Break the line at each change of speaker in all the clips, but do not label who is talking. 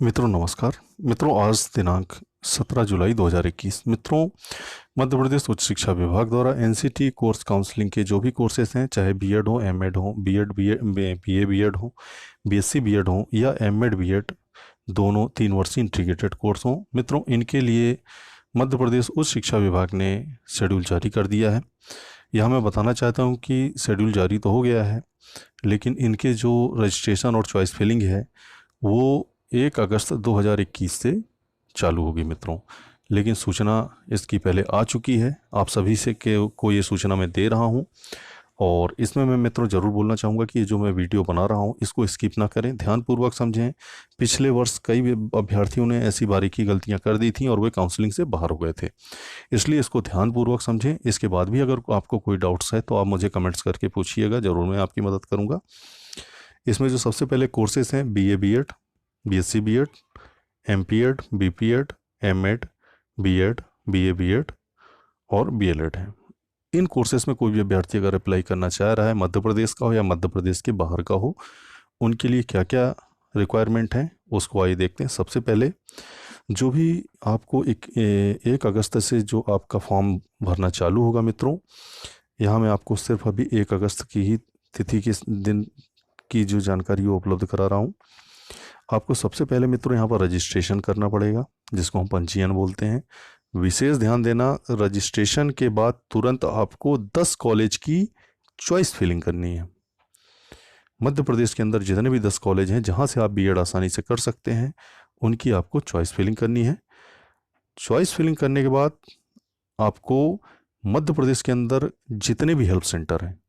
मित्रों नमस्कार। मित्रों आज दिनांक 17 जुलाई 2021। मित्रों मध्य प्रदेश उच्च शिक्षा विभाग द्वारा एनसीटी कोर्स काउंसलिंग के जो भी कोर्सेज हैं, चाहे बीएड हो, एमएड हो, बीएड बीए बीएड हो, बीएससी बीएड हो या एमएड बीएड, दोनों 3 वर्षीय इंटीग्रेटेड कोर्स हों, मित्रों इनके लिए मध्य प्रदेश उच्च शिक्षा विभाग ने शेड्यूल जारी कर दिया है। यह मैं बताना चाहता हूँ कि शेड्यूल जारी तो हो गया है, लेकिन इनके जो रजिस्ट्रेशन और चॉइस फिलिंग है वो 1 अगस्त 2021 से चालू होगी मित्रों। लेकिन सूचना इसकी पहले आ चुकी है, आप सभी से को ये सूचना मैं दे रहा हूँ। और इसमें मैं मित्रों ज़रूर बोलना चाहूँगा कि ये जो मैं वीडियो बना रहा हूँ इसको स्किप ना करें, ध्यानपूर्वक समझें। पिछले वर्ष कई अभ्यर्थियों ने ऐसी बारीकी गलतियाँ कर दी थी और वे काउंसलिंग से बाहर हो गए थे, इसलिए इसको ध्यानपूर्वक समझें। इसके बाद भी अगर आपको कोई डाउट्स है तो आप मुझे कमेंट्स करके पूछिएगा, ज़रूर मैं आपकी मदद करूँगा। इसमें जो सबसे पहले कोर्सेज हैं BA BEd, BSc BEd, MPEd, BPEd, MEd, BEd, BA BEd और बीएलएड है। इन कोर्सेज में कोई भी अभ्यर्थी अगर अप्लाई करना चाह रहा है, मध्य प्रदेश का हो या मध्य प्रदेश के बाहर का हो, उनके लिए क्या क्या रिक्वायरमेंट है उसको आइए देखते हैं। सबसे पहले जो भी आपको 1 अगस्त से जो आपका फॉर्म भरना चालू होगा मित्रों, यहाँ मैं आपको सिर्फ अभी 1 अगस्त की ही तिथि के दिन की जो जानकारी वो उपलब्ध करा रहा हूँ। आपको सबसे पहले मित्रों यहाँ पर रजिस्ट्रेशन करना पड़ेगा, जिसको हम पंजीयन बोलते हैं। विशेष ध्यान देना, रजिस्ट्रेशन के बाद तुरंत आपको 10 कॉलेज की चॉइस फिलिंग करनी है। मध्य प्रदेश के अंदर जितने भी 10 कॉलेज हैं जहाँ से आप बीएड आसानी से कर सकते हैं, उनकी आपको चॉइस फिलिंग करनी है। चॉइस फिलिंग करने के बाद आपको मध्य प्रदेश के अंदर जितने भी हेल्प सेंटर हैं,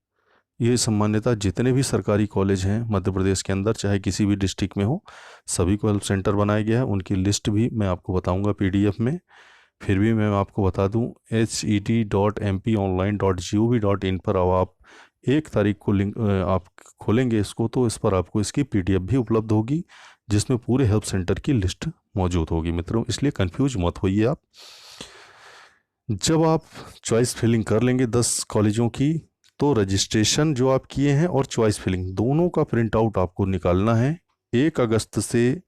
ये सामान्यतः जितने भी सरकारी कॉलेज हैं मध्य प्रदेश के अंदर, चाहे किसी भी डिस्ट्रिक्ट में हो, सभी को हेल्प सेंटर बनाया गया है। उनकी लिस्ट भी मैं आपको बताऊंगा पीडीएफ में। फिर भी मैं आपको बता दूं, het.mponline.gov.in पर अब आप 1 तारीख को लिंक आप खोलेंगे इसको, तो इस पर आपको इसकी पीडीएफ भी उपलब्ध होगी, जिसमें पूरे हेल्प सेंटर की लिस्ट मौजूद होगी मित्रों, इसलिए कन्फ्यूज मत होइए आप। जब आप चॉइस फिलिंग कर लेंगे 10 कॉलेजों की, तो रजिस्ट्रेशन जो आप किए हैं और चॉइस फिलिंग दोनों का प्रिंट आउट आपको निकालना है 1 अगस्त से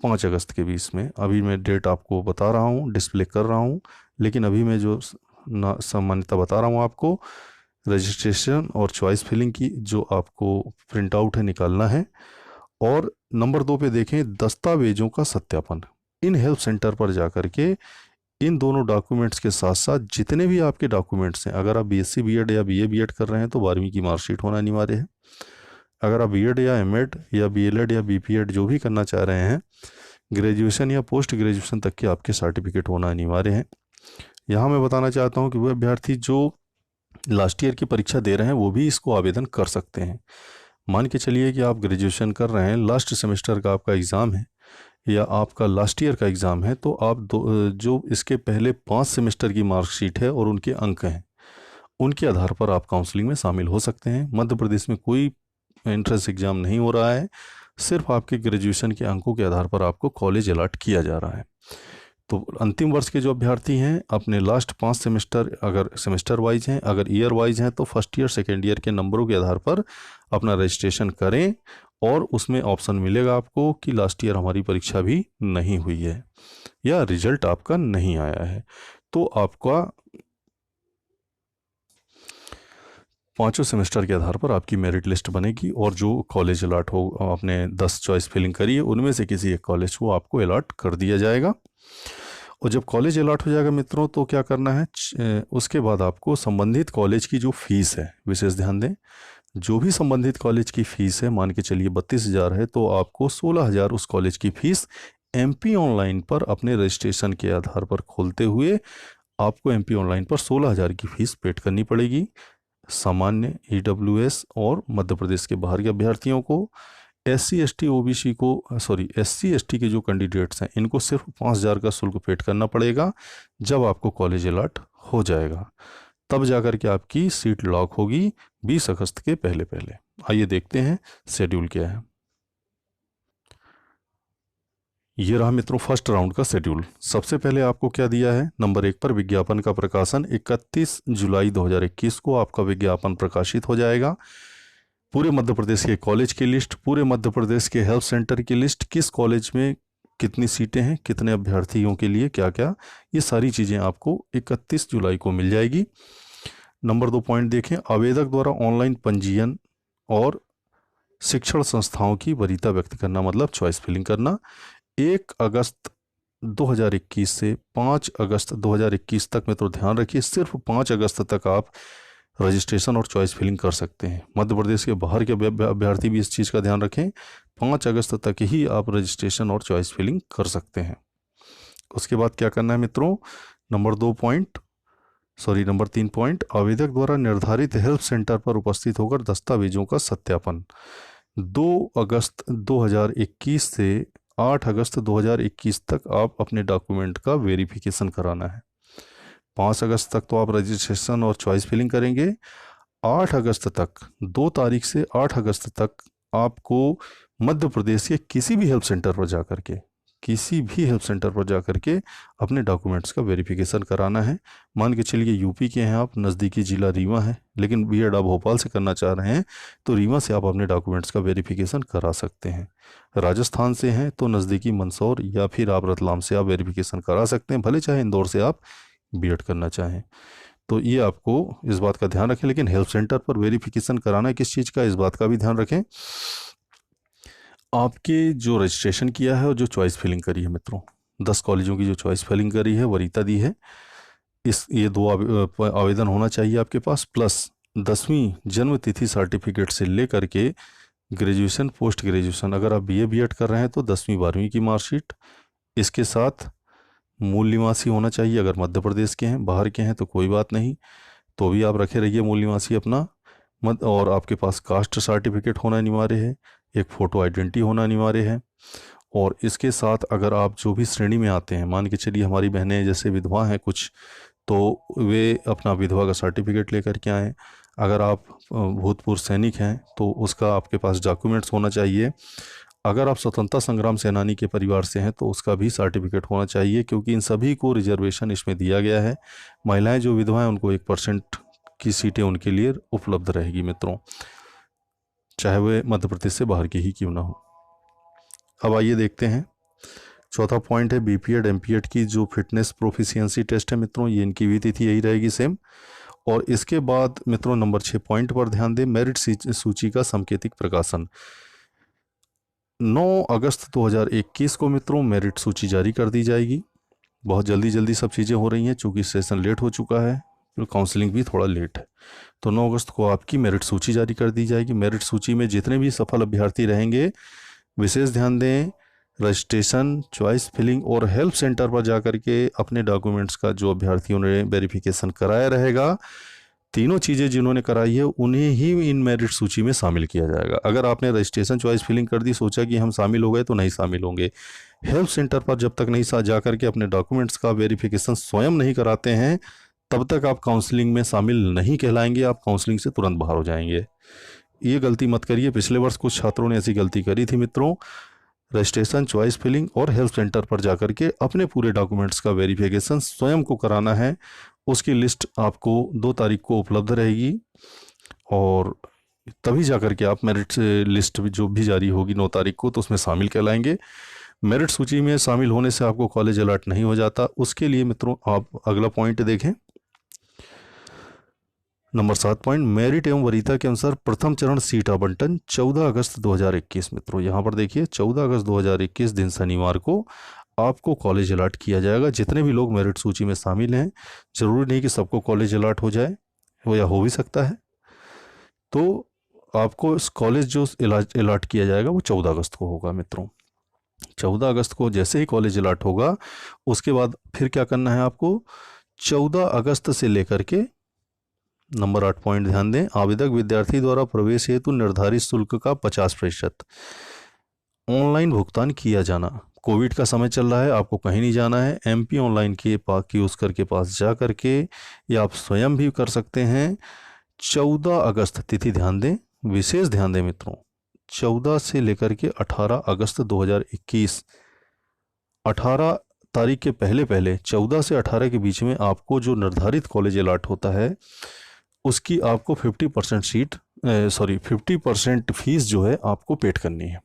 5 अगस्त के बीच में। अभी मैं डेट आपको बता रहा हूँ, डिस्प्ले कर रहा हूँ, लेकिन अभी मैं जो सामान्यता बता रहा हूँ आपको, रजिस्ट्रेशन और चॉइस फिलिंग की जो आपको प्रिंट आउट है निकालना है। और नंबर 2 पे देखें, दस्तावेजों का सत्यापन। इन हेल्प सेंटर पर जा कर के इन दोनों डॉक्यूमेंट्स के साथ साथ जितने भी आपके डॉक्यूमेंट्स हैं, अगर आप बीएससी बीएड या बीए बीएड कर रहे हैं तो 12वीं की मार्कशीट होना अनिवार्य है। अगर आप बीएड या एमएड या बीएलएड या बीपीएड जो भी करना चाह रहे हैं, ग्रेजुएशन या पोस्ट ग्रेजुएशन तक के आपके सर्टिफिकेट होना अनिवार्य है। यहाँ मैं बताना चाहता हूँ कि वह अभ्यर्थी जो लास्ट ईयर की परीक्षा दे रहे हैं वो भी इसको आवेदन कर सकते हैं। मान के चलिए कि आप ग्रेजुएशन कर रहे हैं, लास्ट सेमेस्टर का आपका एग्ज़ाम है या आपका लास्ट ईयर का एग्ज़ाम है, तो आप जो इसके पहले 5 सेमेस्टर की मार्कशीट है और उनके अंक हैं, उनके आधार पर आप काउंसलिंग में शामिल हो सकते हैं। मध्य प्रदेश में कोई एंट्रेंस एग्ज़ाम नहीं हो रहा है, सिर्फ आपके ग्रेजुएशन के अंकों के आधार पर आपको कॉलेज अलॉट किया जा रहा है। तो अंतिम वर्ष के जो अभ्यर्थी हैं, अपने लास्ट 5 सेमेस्टर, अगर सेमेस्टर वाइज हैं, अगर ईयर वाइज हैं, तो फर्स्ट ईयर सेकेंड ईयर के नंबरों के आधार पर अपना रजिस्ट्रेशन करें। और उसमें ऑप्शन मिलेगा आपको कि लास्ट ईयर हमारी परीक्षा भी नहीं हुई है या रिजल्ट आपका नहीं आया है, तो आपका 5 सेमेस्टर के आधार पर आपकी मेरिट लिस्ट बनेगी और जो कॉलेज अलॉट हो, आपने 10 चॉइस फिलिंग करी है, उनमें से किसी एक कॉलेज को आपको अलॉट कर दिया जाएगा। और जब कॉलेज अलॉट हो जाएगा मित्रों, तो क्या करना है, उसके बाद आपको संबंधित कॉलेज की जो फीस है, विशेष ध्यान दें, जो भी संबंधित कॉलेज की फ़ीस है, मान के चलिए 32,000 है, तो आपको 16,000 उस कॉलेज की फ़ीस एमपी ऑनलाइन पर अपने रजिस्ट्रेशन के आधार पर खोलते हुए आपको एमपी ऑनलाइन पर 16,000 की फ़ीस पेड करनी पड़ेगी। सामान्य ईडब्ल्यूएस और मध्य प्रदेश के बाहर के अभ्यर्थियों को, एससी एसटी ओबीसी को, एससी एसटी के जो कैंडिडेट्स हैं, इनको सिर्फ 5,000 का शुल्क पेड करना पड़ेगा जब आपको कॉलेज अलॉट हो जाएगा। तब जाकर के आपकी सीट लॉक होगी 20 अगस्त के पहले पहले। आइए देखते हैं शेड्यूल क्या है। ये रहा मित्रों फर्स्ट राउंड का शेड्यूल। सबसे पहले आपको क्या दिया है, नंबर 1 पर विज्ञापन का प्रकाशन 31 जुलाई 2021 को आपका विज्ञापन प्रकाशित हो जाएगा। पूरे मध्य प्रदेश के कॉलेज की लिस्ट, पूरे मध्य प्रदेश के हेल्थ सेंटर की लिस्ट, किस कॉलेज में कितनी सीटें हैं, कितने अभ्यर्थियों के लिए क्या क्या, ये सारी चीज़ें आपको 31 जुलाई को मिल जाएगी। नंबर 2 पॉइंट देखें, आवेदक द्वारा ऑनलाइन पंजीयन और शिक्षण संस्थाओं की वरीयता व्यक्त करना, मतलब चॉइस फिलिंग करना 1 अगस्त 2021 से 5 अगस्त 2021 तक में। तो ध्यान रखिए, सिर्फ 5 अगस्त तक आप रजिस्ट्रेशन और चॉइस फिलिंग कर सकते हैं। मध्य प्रदेश के बाहर के अभ्यर्थी भी इस चीज़ का ध्यान रखें, 5 अगस्त तक ही आप रजिस्ट्रेशन और चॉइस फिलिंग कर सकते हैं। उसके बाद क्या करना है मित्रों, नंबर 3 पॉइंट, आवेदक द्वारा निर्धारित हेल्प सेंटर पर उपस्थित होकर दस्तावेजों का सत्यापन 2 अगस्त 2021 से 8 अगस्त 2021 तक आप अपने डॉक्यूमेंट का वेरिफिकेशन कराना है। 5 अगस्त तक तो आप रजिस्ट्रेशन और चॉइस फिलिंग करेंगे। 8 अगस्त तक, 2 तारीख से 8 अगस्त तक आपको मध्य प्रदेश के किसी भी हेल्प सेंटर पर जा करके अपने डॉक्यूमेंट्स का वेरिफिकेशन कराना है। मान के चलिए यूपी के हैं आप, नज़दीकी ज़िला रीवा है, लेकिन बीएड आप भोपाल से करना चाह रहे हैं तो रीवा से आप अपने डॉक्यूमेंट्स का वेरिफिकेशन करा सकते हैं। राजस्थान से हैं तो नज़दीकी मंदसौर या फिर आप रतलाम से आप वेरिफिकेशन करा सकते हैं, भले चाहे इंदौर से आप बीएड करना चाहें। तो ये आपको इस बात का ध्यान रखें। लेकिन हेल्प सेंटर पर वेरिफिकेशन कराना किस चीज़ का, इस बात का भी ध्यान रखें, आपके जो रजिस्ट्रेशन किया है और जो चॉइस फिलिंग करी है मित्रों, 10 कॉलेजों की जो चॉइस फिलिंग करी है, वरीयता दी है, ये 2 आवेदन होना चाहिए आपके पास, प्लस 10वीं जन्म तिथि सर्टिफिकेट से लेकर के ग्रेजुएशन, पोस्ट ग्रेजुएशन, अगर आप बीए बीएड कर रहे हैं तो 10वीं 12वीं की मार्कशीट, इसके साथ मूल निवासी होना चाहिए। अगर मध्य प्रदेश के हैं, बाहर के हैं तो कोई बात नहीं, तो भी आप रखे रहिए मूल निवासी अपना और आपके पास कास्ट सर्टिफिकेट होना अनिवार्य है, एक फ़ोटो आइडेंटिटी होना अनिवार्य है। और इसके साथ अगर आप जो भी श्रेणी में आते हैं, मान के चलिए हमारी बहनें जैसे विधवा हैं कुछ, तो वे अपना विधवा का सर्टिफिकेट लेकर के आएँ। अगर आप भूतपूर्व सैनिक हैं तो उसका आपके पास डॉक्यूमेंट्स होना चाहिए। अगर आप स्वतंत्रता संग्राम सेनानी के परिवार से हैं तो उसका भी सर्टिफिकेट होना चाहिए, क्योंकि इन सभी को रिजर्वेशन इसमें दिया गया है। महिलाएं जो विधवा हैं उनको 1% की सीटें उनके लिए उपलब्ध रहेगी मित्रों, चाहे वे मध्य प्रदेश से बाहर की ही क्यों ना हो। अब आइए देखते हैं, चौथा पॉइंट है बीपीएड एमपीएड की जो फिटनेस प्रोफिशिएंसी टेस्ट है मित्रों, ये इनकी भी तिथि यही रहेगी सेम। और इसके बाद मित्रों नंबर 6 पॉइंट पर ध्यान दें, मेरिट सूची का सांकेतिक प्रकाशन 9 अगस्त 2021 को मित्रों मेरिट सूची जारी कर दी जाएगी। बहुत जल्दी सब चीज़ें हो रही हैं, चूँकि सेशन लेट हो चुका है तो काउंसलिंग भी थोड़ा लेट है। तो 9 अगस्त को आपकी मेरिट सूची जारी कर दी जाएगी। मेरिट सूची में जितने भी सफल अभ्यर्थी रहेंगे, विशेष ध्यान दें, रजिस्ट्रेशन, चॉइस फिलिंग और हेल्प सेंटर पर जा कर के अपने डॉक्यूमेंट्स का जो अभ्यर्थियों ने वेरिफिकेशन कराया रहेगा, तीनों चीज़ें जिन्होंने कराई है उन्हें ही इन मेरिट सूची में शामिल किया जाएगा। अगर आपने रजिस्ट्रेशन चॉइस फिलिंग कर दी, सोचा कि हम शामिल हो गए, तो नहीं शामिल होंगे। हेल्प सेंटर पर जब तक नहीं जा करके अपने डॉक्यूमेंट्स का वेरिफिकेशन स्वयं नहीं कराते हैं, तब तक आप काउंसलिंग में शामिल नहीं कहलाएंगे, आप काउंसलिंग से तुरंत बाहर हो जाएंगे। ये गलती मत करिए। पिछले वर्ष कुछ छात्रों ने ऐसी गलती करी थी मित्रों, रजिस्ट्रेशन, चॉइस फिलिंग और हेल्प सेंटर पर जाकर के अपने पूरे डॉक्यूमेंट्स का वेरिफिकेशन स्वयं को कराना है। उसकी लिस्ट आपको 2 तारीख को उपलब्ध रहेगी और तभी जाकर के आप मेरिट लिस्ट जो भी जारी होगी 9 तारीख को, तो उसमें शामिल कहलाएंगे। मेरिट सूची में शामिल होने से आपको कॉलेज अलॉट नहीं हो जाता। उसके लिए मित्रों आप अगला पॉइंट देखें, नंबर 7 पॉइंट, मेरिट एवं वरीयता के अनुसार प्रथम चरण सीट आवंटन 14 अगस्त 2021 मित्रों, यहाँ पर देखिए 14 अगस्त 2021 दिन शनिवार को आपको कॉलेज अलॉट किया जाएगा। जितने भी लोग मेरिट सूची में शामिल हैं, ज़रूरी नहीं कि सबको कॉलेज अलॉट हो जाए, वो या हो भी सकता है, तो आपको इस कॉलेज जो अलॉट किया जाएगा वो 14 अगस्त को होगा मित्रों। 14 अगस्त को जैसे ही कॉलेज अलॉट होगा, उसके बाद फिर क्या करना है आपको, 14 अगस्त से लेकर के नंबर 8 पॉइंट ध्यान दें, आवेदक विद्यार्थी द्वारा प्रवेश हेतु निर्धारित शुल्क का 50% ऑनलाइन भुगतान किया जाना। कोविड का समय चल रहा है, आपको कहीं नहीं जाना है, एमपी ऑनलाइन के कियोस्कर के पास जा करके या आप स्वयं भी कर सकते हैं। 14 अगस्त तिथि ध्यान दें, विशेष ध्यान दें मित्रों, 14 से लेकर के 18 अगस्त 2021, 18 तारीख के पहले 14 से 18 के बीच में आपको जो निर्धारित कॉलेज अलॉट होता है उसकी आपको 50% फीस जो है आपको पेड करनी है।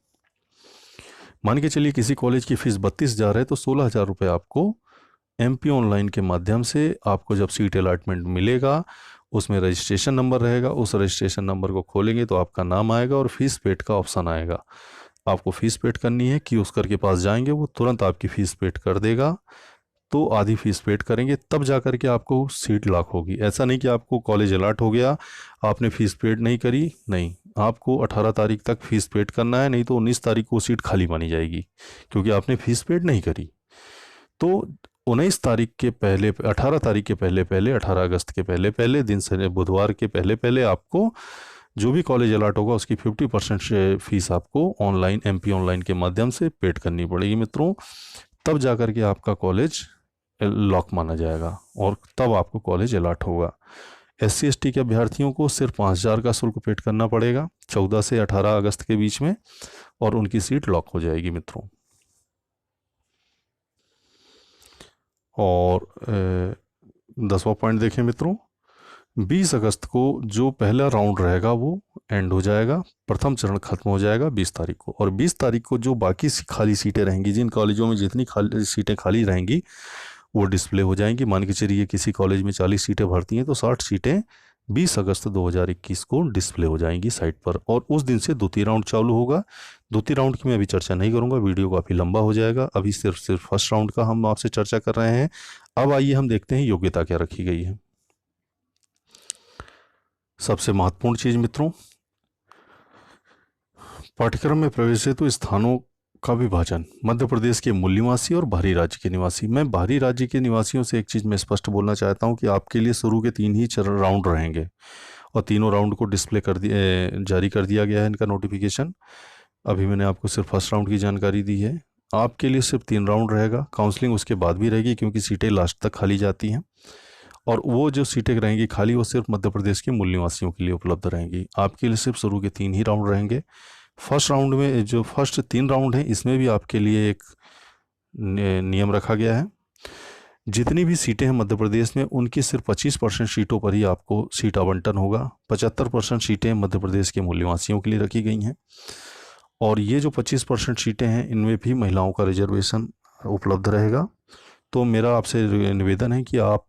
मान के चलिए किसी कॉलेज की फ़ीस 32,000 है तो 16,000 रुपये आपको एमपी ऑनलाइन के माध्यम से आपको जब सीट अलॉटमेंट मिलेगा, उसमें रजिस्ट्रेशन नंबर रहेगा, उस रजिस्ट्रेशन नंबर को खोलेंगे तो आपका नाम आएगा और फीस पेड का ऑप्शन आएगा। आपको फ़ीस पेड करनी है, कियोस्कर के पास जाएंगे, वो तुरंत आपकी फ़ीस पेड कर देगा। तो आधी फीस पेड करेंगे तब जा कर के आपको सीट लॉक होगी। ऐसा नहीं कि आपको कॉलेज अलॉट हो गया, आपने फ़ीस पेड नहीं करी, नहीं, आपको 18 तारीख तक फ़ीस पेड करना है, नहीं तो 19 तारीख को सीट खाली मानी जाएगी क्योंकि आपने फ़ीस पेड नहीं करी। तो 19 तारीख के पहले, 18 तारीख के पहले पहले, 18 अगस्त के पहले पहले दिन से बुधवार के पहले पहले आपको जो भी कॉलेज अलॉट होगा उसकी 50% फीस आपको ऑनलाइन, एमपी ऑनलाइन के माध्यम से पेड करनी पड़ेगी मित्रों। तब जा कर के आपका कॉलेज लॉक माना जाएगा और तब आपको कॉलेज अलॉट होगा। SC ST के अभ्यर्थियों को सिर्फ 5,000 का शुल्क पेड करना पड़ेगा 14 से 18 अगस्त के बीच में और उनकी सीट लॉक हो जाएगी मित्रों। और 10वां पॉइंट देखें मित्रों, 20 अगस्त को जो पहला राउंड रहेगा वो एंड हो जाएगा, प्रथम चरण खत्म हो जाएगा 20 तारीख को। और 20 तारीख को जो बाकी खाली सीटें रहेंगी, जिन कॉलेजों में जितनी खाली सीटें खाली रहेंगी वो डिस्प्ले हो जाएंगी। मान के चलिए किसी कॉलेज में 40 सीटें भरती हैं तो 60 सीटें 20 अगस्त 2021 को डिस्प्ले हो जाएंगी साइट पर। और उस दिन से द्वितीय राउंड चालू होगा। द्वितीय राउंड की मैं अभी चर्चा नहीं करूंगा, वीडियो काफ़ी लंबा हो जाएगा। अभी सिर्फ फर्स्ट राउंड का हम आपसे चर्चा कर रहे हैं। अब आइए हम देखते हैं योग्यता क्या रखी गई है। सबसे महत्वपूर्ण चीज़ मित्रों, पाठ्यक्रम में प्रवेश हेतु स्थानों का विभाजन, मध्य प्रदेश के मूल निवासी और बाहरी राज्य के निवासी। मैं बाहरी राज्य के निवासियों से एक चीज़ मैं स्पष्ट बोलना चाहता हूं कि आपके लिए शुरू के 3 ही चरण राउंड रहेंगे और तीनों राउंड को डिस्प्ले कर दिया, जारी कर दिया गया है इनका नोटिफिकेशन। अभी मैंने आपको सिर्फ फर्स्ट राउंड की जानकारी दी है। आपके लिए सिर्फ 3 राउंड रहेगा, काउंसलिंग उसके बाद भी रहेगी क्योंकि सीटें लास्ट तक खाली जाती हैं। और वो जो सीटें रहेंगी खाली वो सिर्फ मध्य प्रदेश के मूल निवासियों के लिए उपलब्ध रहेंगी। आपके लिए सिर्फ शुरू के 3 ही राउंड रहेंगे। फर्स्ट राउंड में जो फर्स्ट 3 राउंड हैं इसमें भी आपके लिए एक नियम रखा गया है, जितनी भी सीटें हैं मध्य प्रदेश में उनकी सिर्फ 25% सीटों पर ही आपको सीट आवंटन होगा। 75% सीटें मध्य प्रदेश के मूल निवासियों के लिए रखी गई हैं और ये जो 25% सीटें हैं इनमें भी महिलाओं का रिजर्वेशन उपलब्ध रहेगा। तो मेरा आपसे निवेदन है कि आप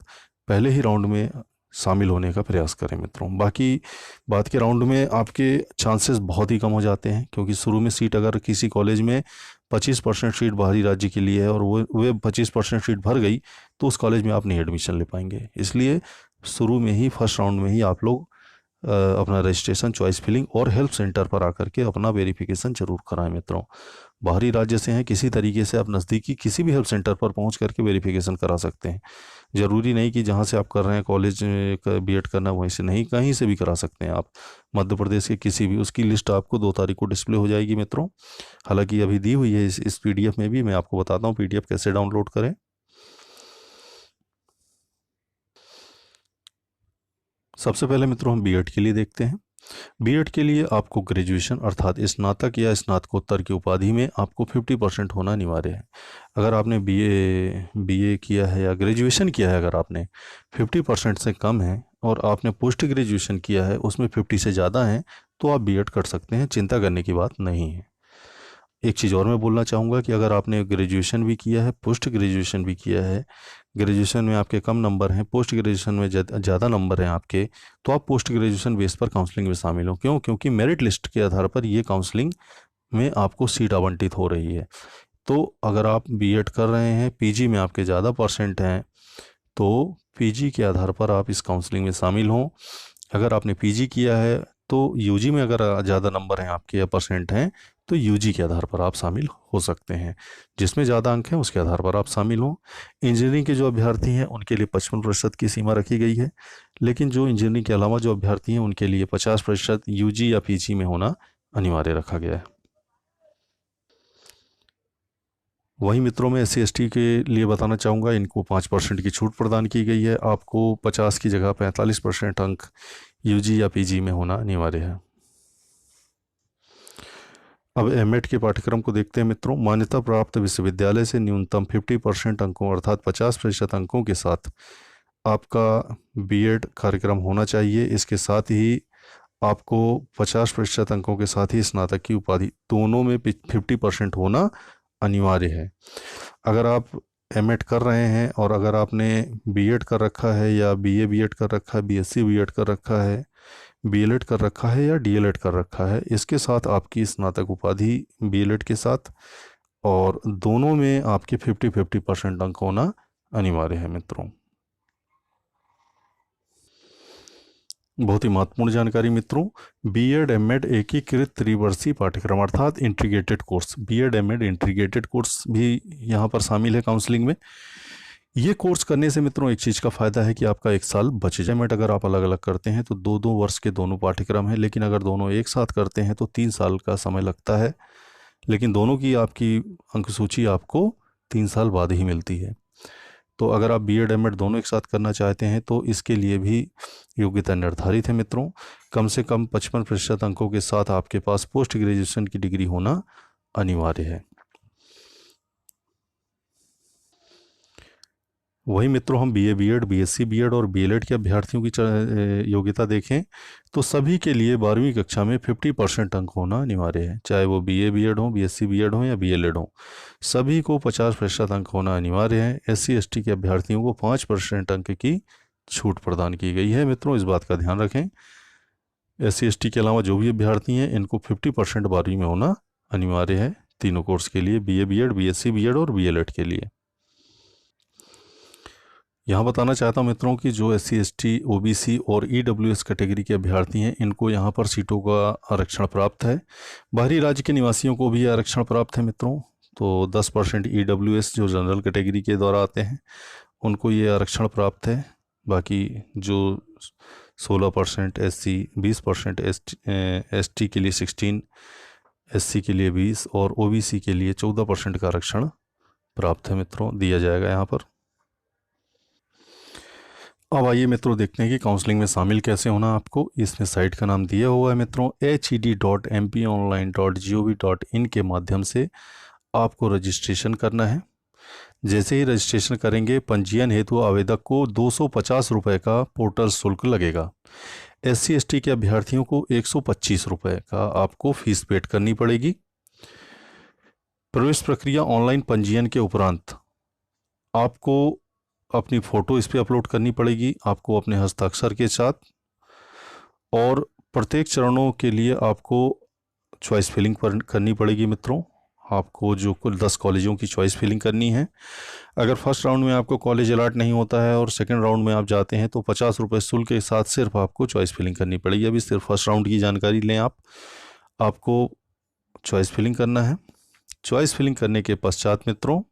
पहले ही राउंड में शामिल होने का प्रयास करें मित्रों। बाकी बाद के राउंड में आपके चांसेस बहुत ही कम हो जाते हैं क्योंकि शुरू में सीट अगर किसी कॉलेज में 25% सीट बाहरी राज्य के लिए है और वो 25% सीट भर गई तो उस कॉलेज में आप नहीं एडमिशन ले पाएंगे। इसलिए शुरू में ही फर्स्ट राउंड में ही आप लोग अपना रजिस्ट्रेशन, चॉइस फिलिंग और हेल्प सेंटर पर आकर के अपना वेरिफिकेशन जरूर कराएं मित्रों। बाहरी राज्य से हैं किसी तरीके से आप नज़दीकी किसी भी हेल्प सेंटर पर पहुंच करके वेरिफिकेशन करा सकते हैं। ज़रूरी नहीं कि जहां से आप कर रहे हैं कॉलेज बीएड करना वहीं से, नहीं, कहीं से भी करा सकते हैं आप, मध्य प्रदेश के किसी भी। उसकी लिस्ट आपको 2 तारीख को डिस्प्ले हो जाएगी मित्रों। हालांकि अभी दी हुई है इस PDF में भी, मैं आपको बताता हूँ PDF कैसे डाउनलोड करें। सबसे पहले मित्रों हम बीएड के लिए देखते हैं। बीएड के लिए आपको ग्रेजुएशन अर्थात स्नातक या स्नातकोत्तर की उपाधि में आपको 50% होना अनिवार्य है। अगर आपने बीए किया है या ग्रेजुएशन किया है, अगर आपने 50% से कम है और आपने पोस्ट ग्रेजुएशन किया है उसमें 50 से ज़्यादा है तो आप बीएड कर सकते हैं, चिंता करने की बात नहीं है। एक चीज़ और मैं बोलना चाहूँगा कि अगर आपने ग्रेजुएशन भी किया है, पोस्ट ग्रेजुएशन भी किया है, ग्रेजुएशन में आपके कम नंबर हैं, पोस्ट ग्रेजुएशन में ज़्यादा नंबर हैं आपके, तो आप पोस्ट ग्रेजुएशन बेस पर काउंसलिंग में शामिल हो। क्यों? क्योंकि मेरिट लिस्ट के आधार पर ये काउंसलिंग में आपको सीट आवंटित हो रही है। तो अगर आप बीएड कर रहे हैं, पीजी में आपके ज़्यादा परसेंट हैं तो पीजी के आधार पर आप इस काउंसलिंग में शामिल हों। अगर आपने पीजी किया है तो यूजी में अगर ज़्यादा नंबर हैं आपके या परसेंट हैं तो यूजी के आधार पर आप शामिल हो सकते हैं। जिसमें ज़्यादा अंक हैं उसके आधार पर आप शामिल हों। इंजीनियरिंग के जो अभ्यर्थी हैं उनके लिए 55% की सीमा रखी गई है, लेकिन जो इंजीनियरिंग के अलावा जो अभ्यर्थी हैं उनके लिए 50% यूजी या पीजी में होना अनिवार्य रखा गया है। वहीं मित्रों में SC ST के लिए बताना चाहूँगा, इनको 5% की छूट प्रदान की गई है। आपको 50 की जगह 45% अंक यूजी या पीजी में होना अनिवार्य है। अब एमएड के पाठ्यक्रम को देखते हैं मित्रों। मान्यता प्राप्त विश्वविद्यालय से न्यूनतम 50% अंकों अर्थात 50% अंकों के साथ आपका बीएड कार्यक्रम होना चाहिए। इसके साथ ही आपको 50% अंकों के साथ ही स्नातक की उपाधि दोनों में 50% होना अनिवार्य है। अगर आप एमएड कर रहे हैं और अगर आपने बीएड कर रखा है या बीए बीएड कर रखा है, बीएससी बीएड कर रखा है, बीएलएड कर रखा है या डीएलएड कर रखा है, इसके साथ आपकी स्नातक उपाधि बीएलएड के साथ और दोनों में आपके 50-50% अंक होना अनिवार्य है मित्रों। बहुत ही महत्वपूर्ण जानकारी मित्रों, बीएड एमएड एकीकृत त्रिवर्षीय पाठ्यक्रम अर्थात integrated course, BEd MEd integrated course भी यहाँ पर शामिल है काउंसलिंग में। ये कोर्स करने से मित्रों एक चीज़ का फ़ायदा है कि आपका एक साल बच जाए। एमएड अगर आप अलग अलग करते हैं तो 2-2 वर्ष के दोनों पाठ्यक्रम हैं, लेकिन अगर दोनों एक साथ करते हैं तो 3 साल का समय लगता है, लेकिन दोनों की आपकी अंक सूची आपको 3 साल बाद ही मिलती है। तो अगर आप बीएड एमएड दोनों एक साथ करना चाहते हैं तो इसके लिए भी योग्यता निर्धारित है मित्रों। कम से कम 55% अंकों के साथ आपके पास पोस्ट ग्रेजुएशन की डिग्री होना अनिवार्य है। वही मित्रों हम बीए बीएड बीएससी बीएड और बीएलएड के अभ्यर्थियों की योग्यता देखें तो सभी के लिए 12वीं कक्षा में 50% अंक होना अनिवार्य है, चाहे वो बीए बीएड हो, बीएससी बीएड हो या बीएलएड हो, सभी को 50% अंक होना अनिवार्य है। एससी एसटी के अभ्यर्थियों को 5% अंक की छूट प्रदान की गई है मित्रों, इस बात का ध्यान रखें। एससी एसटी के अलावा जो भी अभ्यर्थी हैं इनको 50% 12वीं में होना अनिवार्य है, तीनों कोर्स के लिए, बीए बीएड बीएससी बीएड और बीएलएड के लिए। यहाँ बताना चाहता हूँ मित्रों कि जो एससी एसटी ओबीसी और ईडब्ल्यूएस कैटेगरी के अभ्यर्थी हैं इनको यहाँ पर सीटों का आरक्षण प्राप्त है। बाहरी राज्य के निवासियों को भी आरक्षण प्राप्त है मित्रों। तो 10% ईडब्ल्यूएस जो जनरल कैटेगरी के द्वारा आते हैं उनको ये आरक्षण प्राप्त है। बाकी जो 16% एससी, 20% एसटी के लिए 16, एससी के लिए 20 और ओबीसी के लिए 14% का आरक्षण प्राप्त है मित्रों, दिया जाएगा यहाँ पर। अब आइए मित्रों देखते हैं कि काउंसलिंग में शामिल कैसे होना आपको। इसमें साइट का नाम दिया हुआ है मित्रों, hed.mponline.gov.in के माध्यम से आपको रजिस्ट्रेशन करना है। जैसे ही रजिस्ट्रेशन करेंगे पंजीयन हेतु आवेदक को 250 रुपये का पोर्टल शुल्क लगेगा। एससी एसटी के अभ्यर्थियों को 125 रुपये का आपको फीस पेड करनी पड़ेगी। प्रवेश प्रक्रिया ऑनलाइन पंजीयन के उपरांत आपको अपनी फ़ोटो इस पर अपलोड करनी पड़ेगी, आपको अपने हस्ताक्षर के साथ, और प्रत्येक चरणों के लिए आपको चॉइस फिलिंग करनी पड़ेगी मित्रों। आपको जो कुल 10 कॉलेजों की चॉइस फिलिंग करनी है। अगर फर्स्ट राउंड में आपको कॉलेज अलॉट नहीं होता है और सेकंड राउंड में आप जाते हैं तो 50 रुपये शुल्क के साथ सिर्फ आपको चॉइस फिलिंग करनी पड़ेगी। अभी सिर्फ फर्स्ट राउंड की जानकारी लें आपको चॉइस फिलिंग करना है। चॉइस फिलिंग करने के पश्चात मित्रों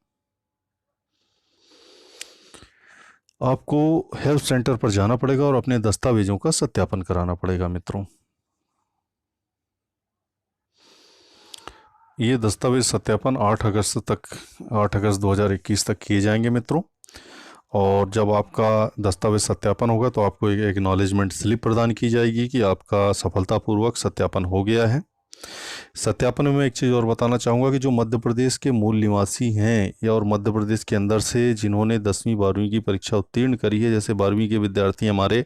आपको हेल्प सेंटर पर जाना पड़ेगा और अपने दस्तावेजों का सत्यापन कराना पड़ेगा मित्रों। ये दस्तावेज सत्यापन 8 अगस्त 2021 तक किए जाएंगे मित्रों। और जब आपका दस्तावेज सत्यापन होगा तो आपको एक एक्नॉलेजमेंट स्लिप प्रदान की जाएगी कि आपका सफलतापूर्वक सत्यापन हो गया है। सत्यापन में एक चीज़ और बताना चाहूँगा कि जो मध्य प्रदेश के मूल निवासी हैं या और मध्य प्रदेश के अंदर से जिन्होंने 10वीं 12वीं की परीक्षा उत्तीर्ण करी है, जैसे 12वीं के विद्यार्थी हमारे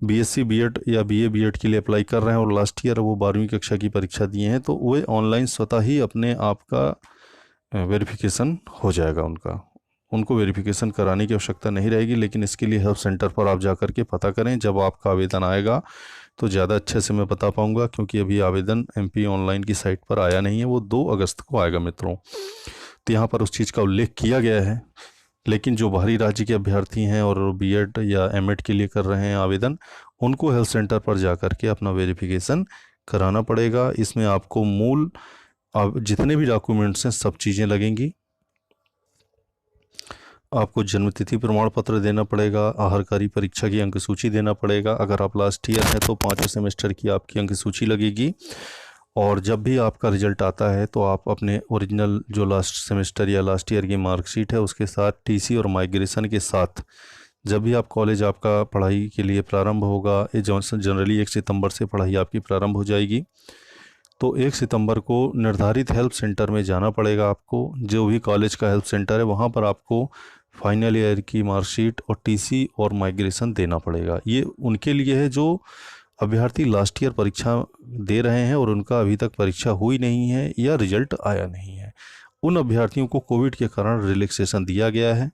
बीएससी बीएड या बीए बीएड के लिए अप्लाई कर रहे हैं और लास्ट ईयर वो 12वीं कक्षा की परीक्षा दिए हैं, तो वे ऑनलाइन स्वतः ही अपने आप का वेरिफिकेशन हो जाएगा उनको वेरिफिकेशन कराने की आवश्यकता नहीं रहेगी। लेकिन इसके लिए हेल्प सेंटर पर आप जा कर के पता करें, जब आपका आवेदन आएगा तो ज़्यादा अच्छे से मैं बता पाऊँगा, क्योंकि अभी आवेदन एमपी ऑनलाइन की साइट पर आया नहीं है, वो 2 अगस्त को आएगा मित्रों। तो यहाँ पर उस चीज़ का उल्लेख किया गया है। लेकिन जो बाहरी राज्य के अभ्यर्थी हैं और बीएड या एमएड के लिए कर रहे हैं आवेदन, उनको हेल्थ सेंटर पर जा कर के अपना वेरिफिकेशन कराना पड़ेगा। इसमें आपको मूल जितने भी डॉक्यूमेंट्स हैं सब चीज़ें लगेंगी। आपको जन्मतिथि प्रमाण पत्र देना पड़ेगा, आहारकारी परीक्षा की अंक सूची देना पड़ेगा। अगर आप लास्ट ईयर हैं तो 5वें सेमेस्टर की आपकी अंक सूची लगेगी। और जब भी आपका रिजल्ट आता है तो आप अपने ओरिजिनल जो लास्ट सेमेस्टर या लास्ट ईयर की मार्कशीट है उसके साथ टीसी और माइग्रेशन के साथ, जब भी आप कॉलेज आपका पढ़ाई के लिए प्रारंभ होगा, ये जनरली 1 सितंबर से पढ़ाई आपकी प्रारंभ हो जाएगी, तो 1 सितंबर को निर्धारित हेल्प सेंटर में जाना पड़ेगा आपको। जो भी कॉलेज का हेल्प सेंटर है वहाँ पर आपको फाइनल ईयर की मार्कशीट और टीसी और माइग्रेशन देना पड़ेगा। ये उनके लिए है जो अभ्यर्थी लास्ट ईयर परीक्षा दे रहे हैं और उनका अभी तक परीक्षा हुई नहीं है या रिजल्ट आया नहीं है, उन अभ्यर्थियों को कोविड के कारण रिलैक्सेशन दिया गया है।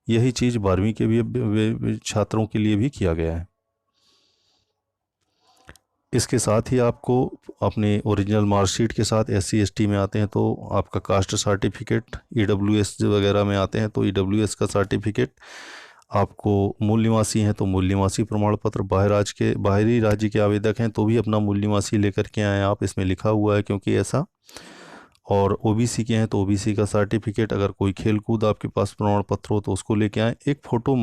यही चीज़ 12वीं के भी छात्रों के लिए भी किया गया है। इसके साथ ही आपको अपने ओरिजिनल मार्कशीट के साथ SC ST में आते हैं तो आपका कास्ट सर्टिफिकेट, EWS वगैरह में आते हैं तो EWS का सर्टिफिकेट, आपको मूल निवासी हैं तो मूल निवासी प्रमाण पत्र, बाहरी राज्य के आवेदक हैं तो भी अपना मूल निवासी लेकर के आएँ आप, इसमें लिखा हुआ है क्योंकि ऐसा। और OBC के हैं तो OBC का सर्टिफिकेट, अगर कोई खेल कूद आपके पास प्रमाण पत्र हो तो उसको लेके आएँ। एक फ़ोटो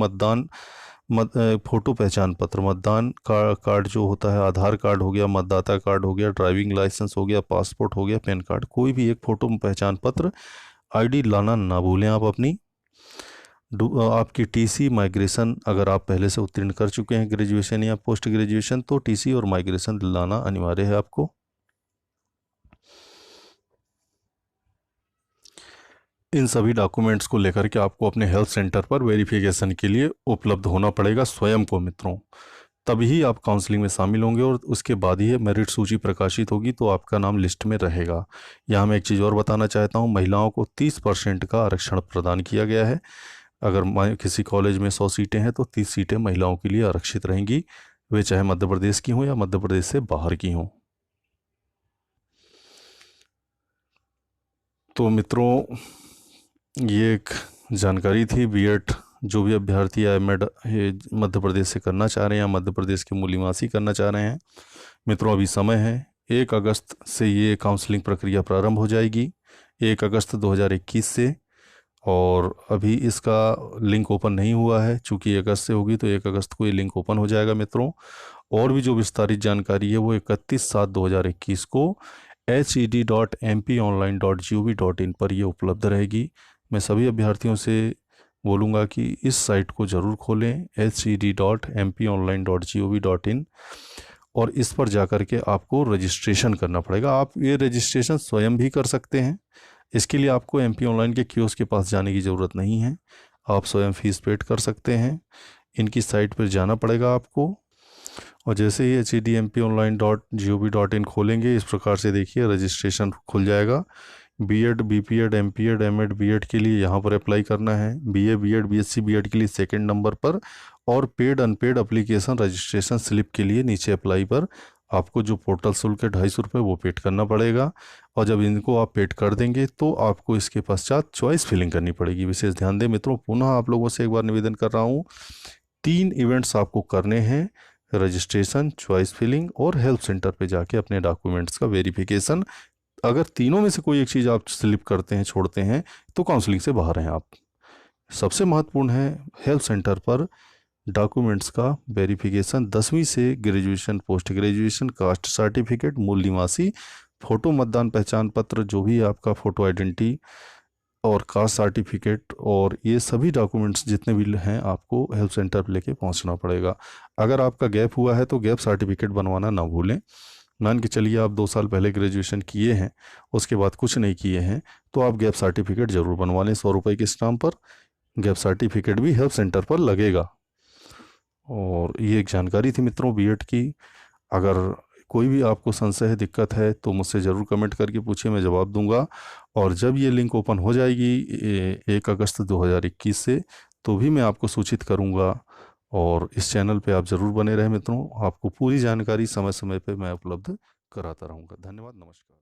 फ़ोटो पहचान पत्र, मतदान कार्ड जो होता है, आधार कार्ड हो गया, मतदाता कार्ड हो गया, ड्राइविंग लाइसेंस हो गया, पासपोर्ट हो गया, पैन कार्ड, कोई भी एक फ़ोटो पहचान पत्र, ID लाना ना भूलें आप अपनी। आपकी TC माइग्रेशन, अगर आप पहले से उत्तीर्ण कर चुके हैं ग्रेजुएशन या पोस्ट ग्रेजुएशन तो TC और माइग्रेशन लाना अनिवार्य है आपको। इन सभी डॉक्यूमेंट्स को लेकर के आपको अपने हेल्थ सेंटर पर वेरिफिकेशन के लिए उपलब्ध होना पड़ेगा स्वयं को मित्रों, तभी आप काउंसलिंग में शामिल होंगे और उसके बाद ही मेरिट सूची प्रकाशित होगी तो आपका नाम लिस्ट में रहेगा। यहाँ मैं एक चीज़ और बताना चाहता हूँ, महिलाओं को 30% का आरक्षण प्रदान किया गया है। अगर किसी कॉलेज में 100 सीटें हैं तो 30 सीटें महिलाओं के लिए आरक्षित रहेंगी, वे चाहे मध्य प्रदेश की हों या मध्य प्रदेश से बाहर की हों। तो मित्रों, ये एक जानकारी थी B.Ed जो भी अभ्यर्थी M.Ed मध्य प्रदेश से करना चाह रहे हैं या मध्य प्रदेश के मूल निवासी करना चाह रहे हैं। मित्रों, अभी समय है, 1 अगस्त से ये काउंसलिंग प्रक्रिया प्रारंभ हो जाएगी, 1 अगस्त 2021 से। और अभी इसका लिंक ओपन नहीं हुआ है, चूँकि 1 अगस्त से होगी तो 1 अगस्त को ये लिंक ओपन हो जाएगा मित्रों। और भी जो विस्तारित जानकारी है वो 31/7/2021 को hed.mponline.gov.in पर ये उपलब्ध रहेगी। मैं सभी अभ्यर्थियों से बोलूँगा कि इस साइट को ज़रूर खोलें, hed.mponline.gov.in, और इस पर जाकर के आपको रजिस्ट्रेशन करना पड़ेगा। आप ये रजिस्ट्रेशन स्वयं भी कर सकते हैं, इसके लिए आपको MP ऑनलाइन के कियोस्क के पास जाने की ज़रूरत नहीं है, आप स्वयं फीस पेड कर सकते हैं। इनकी साइट पर जाना पड़ेगा आपको, और जैसे ही hed.mponline.gov.in खोलेंगे, इस प्रकार से देखिए रजिस्ट्रेशन खुल जाएगा। B.Ed, B.Ped, M.Ped, M.Ed, B.Ed के लिए यहाँ पर अप्लाई करना है, BA, B.Ed, B.Sc, B.Ed के लिए 2nd नंबर पर, और paid unpaid application registration slip के लिए नीचे अप्लाई पर आपको जो पोर्टल शुल्क है 250 रुपये वो पेड करना पड़ेगा। और जब इनको आप पेड कर देंगे तो आपको इसके पश्चात चॉइस फिलिंग करनी पड़ेगी। विशेष ध्यान दें मित्रों, पुनः आप लोगों से एक बार निवेदन कर रहा हूँ, 3 इवेंट्स आपको करने हैं, रजिस्ट्रेशन, चॉइस फिलिंग और हेल्प सेंटर पे जाके अपने डॉक्यूमेंट्स का वेरिफिकेशन। अगर तीनों में से कोई एक चीज़ आप स्लिप करते हैं, छोड़ते हैं, तो काउंसलिंग से बाहर हैं आप। सबसे महत्वपूर्ण है हेल्प सेंटर पर डॉक्यूमेंट्स का वेरिफिकेशन, 10वीं से graduation, post graduation, caste certificate, मूल निवासी, फ़ोटो, मतदान पहचान पत्र, जो भी आपका फ़ोटो आइडेंटिटी और कास्ट सर्टिफिकेट, और ये सभी डॉक्यूमेंट्स जितने भी हैं आपको हेल्प सेंटर पर लेके पहुंचना पड़ेगा। अगर आपका गैप हुआ है तो गैप सर्टिफिकेट बनवाना ना भूलें। मान के चलिए आप 2 साल पहले ग्रेजुएशन किए हैं, उसके बाद कुछ नहीं किए हैं, तो आप गैप सर्टिफिकेट ज़रूर बनवा लें। 100 रुपये के स्टाम्प पर गैप सर्टिफिकेट भी हेल्प सेंटर पर लगेगा। और ये एक जानकारी थी मित्रों B.Ed की। अगर कोई भी आपको संशय है, दिक्कत है, तो मुझसे ज़रूर कमेंट करके पूछिए, मैं जवाब दूंगा। और जब ये लिंक ओपन हो जाएगी 1 अगस्त 2021 से, तो भी मैं आपको सूचित करूंगा। और इस चैनल पे आप ज़रूर बने रहें मित्रों, आपको पूरी जानकारी समय समय पे मैं उपलब्ध कराता रहूँगा। धन्यवाद, नमस्कार।